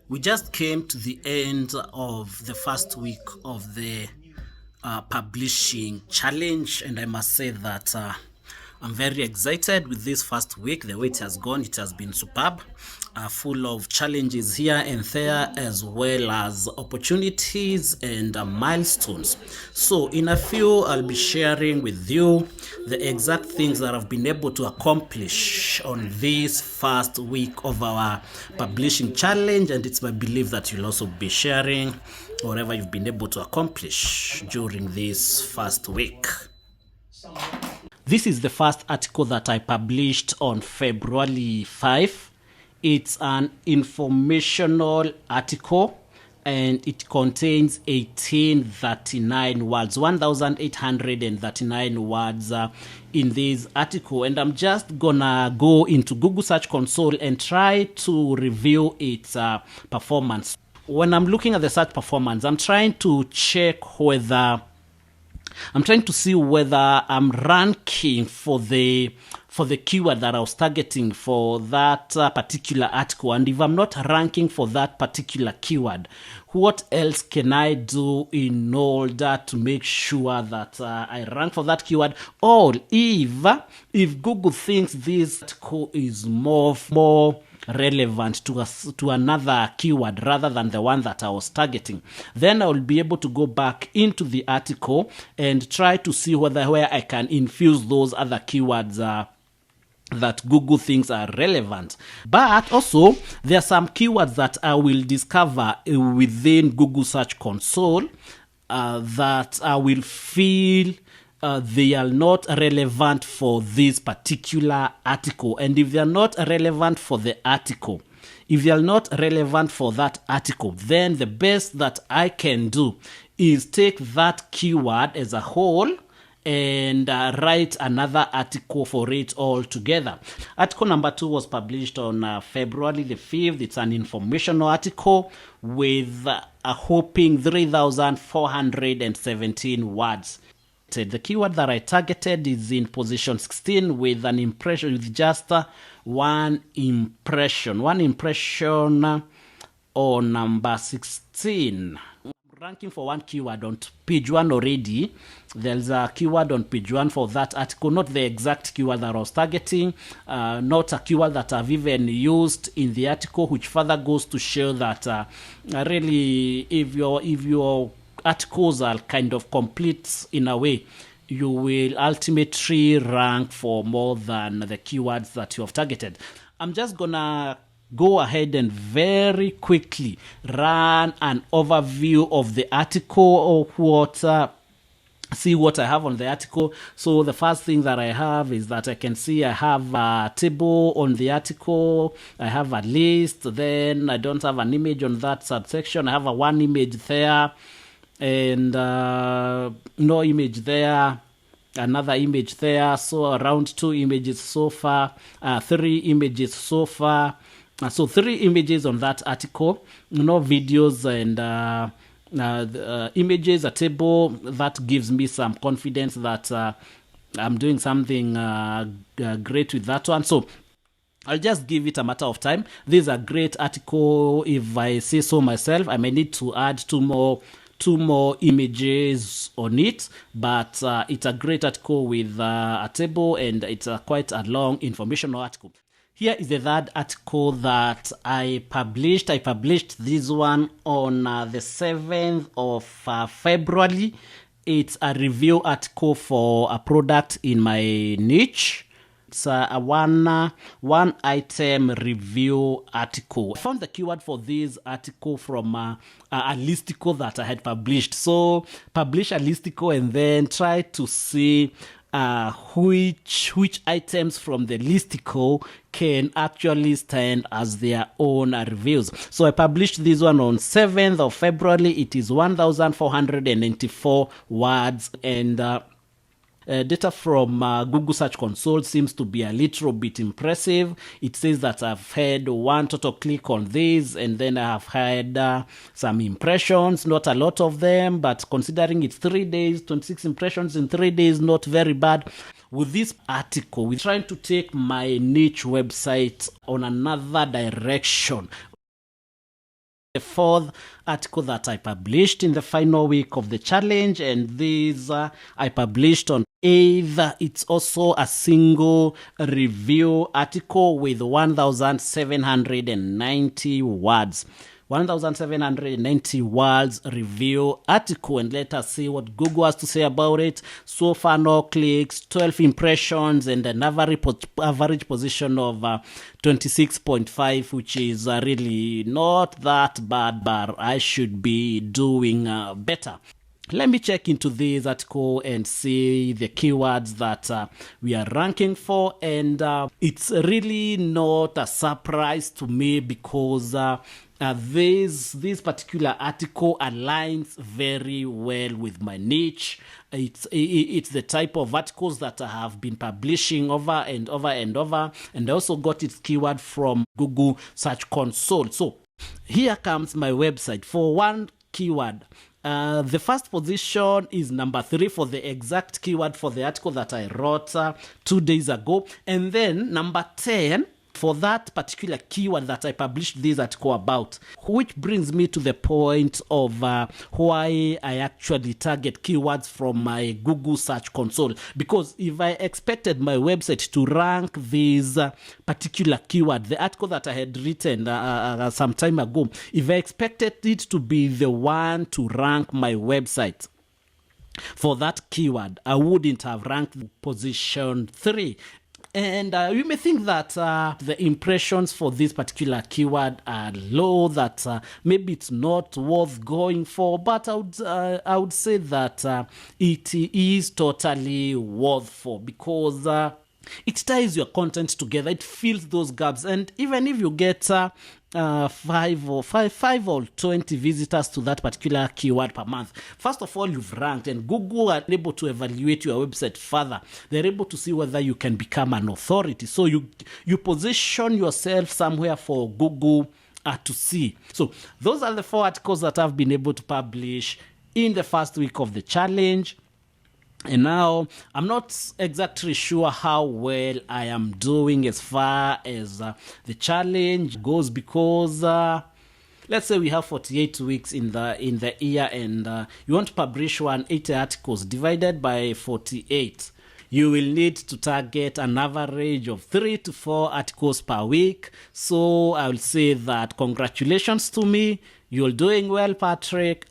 We just came to the end of the first week of the publishing challenge, and I must say that I'm very excited with this first week. The way it has gone, it has been superb, full of challenges here and there, as well as opportunities and milestones. So in a few, I'll be sharing with you the exact things that I've been able to accomplish on this first week of our publishing challenge, and it's my belief that you'll also be sharing whatever you've been able to accomplish during this first week. This is the first article that I published on February 5. It's an informational article and it contains 1839 words, 1839 words in this article. And I'm just gonna go into Google Search Console and try to review its performance. When I'm looking at the search performance, I'm trying to check whether I'm trying to see whether I'm ranking for the keyword that I was targeting for that particular article. And if I'm not ranking for that particular keyword, what else can I do in order to make sure that I rank for that keyword? Or if Google thinks this article is more relevant to another keyword rather than the one that I was targeting, then I will be able to go back into the article and try to see where I can infuse those other keywords that Google thinks are relevant. But also, there are some keywords that I will discover within Google Search Console that I will feel they are not relevant for this particular article. And if they are not relevant for the article, if they are not relevant for that article, then the best that I can do is take that keyword as a whole and write another article for it all together. Article number 2 was published on February the 5th. It's an informational article with a whopping 3,417 words. The keyword that I targeted is in position 16 with an impression, with just one impression on number 16. Ranking for one keyword on page 1 already. There's a keyword on page 1 for that article, not the exact keyword that I was targeting, not a keyword that I've even used in the article, which further goes to show that really if your articles are kind of complete in a way, you will ultimately rank for more than the keywords that you have targeted. I'm just gonna go ahead and very quickly run an overview of the article or see what I have on the article. So the first thing that I have is that I can see I have a table on the article, I have a list, then I don't have an image on that subsection, I have one image there, and no image there, another image there, so around 2 images so far, 3 images so far, so 3 images on that article, no videos, and images, a table. That gives me some confidence that I'm doing something great with that one. So I'll just give it a matter of time. This is a great article. If I say so myself, I may need to add two more images on it, but it's a great article with a table, and it's quite a long informational article. Here is the third article that I published. I published this one on the 7th of February. It's a review article for a product in my niche. It's a one item review article. I found the keyword for this article from a listicle that I had published. So publish a listicle and then try to see which items from the listicle can actually stand as their own reviews. So I published this one on 7th of February. It is 1,494 words, and data from Google Search Console seems to be a little bit impressive. It says that I've had 1 total click on this, and then I have had some impressions, not a lot of them, but considering it's 3 days, 26 impressions in 3 days, not very bad. With this article, we're trying to take my niche website on another direction. the fourth article that I published in the final week of the challenge, and this I published on 8th. It's also a single review article with 1,790 words. 1,790 words review article, and let us see what Google has to say about it. So far, no clicks, 12 impressions, and an average position of 26.5, which is really not that bad, but I should be doing better. Let me check into this article and see the keywords that we are ranking for, and it's really not a surprise to me because this particular article aligns very well with my niche. It's the type of articles that I have been publishing over and over and over, and I also got its keyword from Google Search Console. So here comes my website for one keyword. The first position is number 3 for the exact keyword for the article that I wrote 2 days ago. And then number 10 for that particular keyword that I published this article about, which brings me to the point of why I actually target keywords from my Google Search Console. Because if I expected my website to rank this particular keyword, the article that I had written some time ago, if I expected it to be the one to rank my website for that keyword, I wouldn't have ranked position 3. And you may think that the impressions for this particular keyword are low, that maybe it's not worth going for, but I would say that it is totally worth for, because it ties your content together, it fills those gaps, and even if you get 5 or 20 visitors to that particular keyword per month, first of all, you've ranked, and Google are able to evaluate your website further. They're able to see whether you can become an authority. So you position yourself somewhere for Google to see. So those are the 4 articles that I've been able to publish in the first week of the challenge. And now I'm not exactly sure how well I am doing as far as the challenge goes, because let's say we have 48 weeks in the year, and you want to publish 180 articles divided by 48. You will need to target an average of 3 to 4 articles per week. So I will say that congratulations to me. You're doing well, Patrick.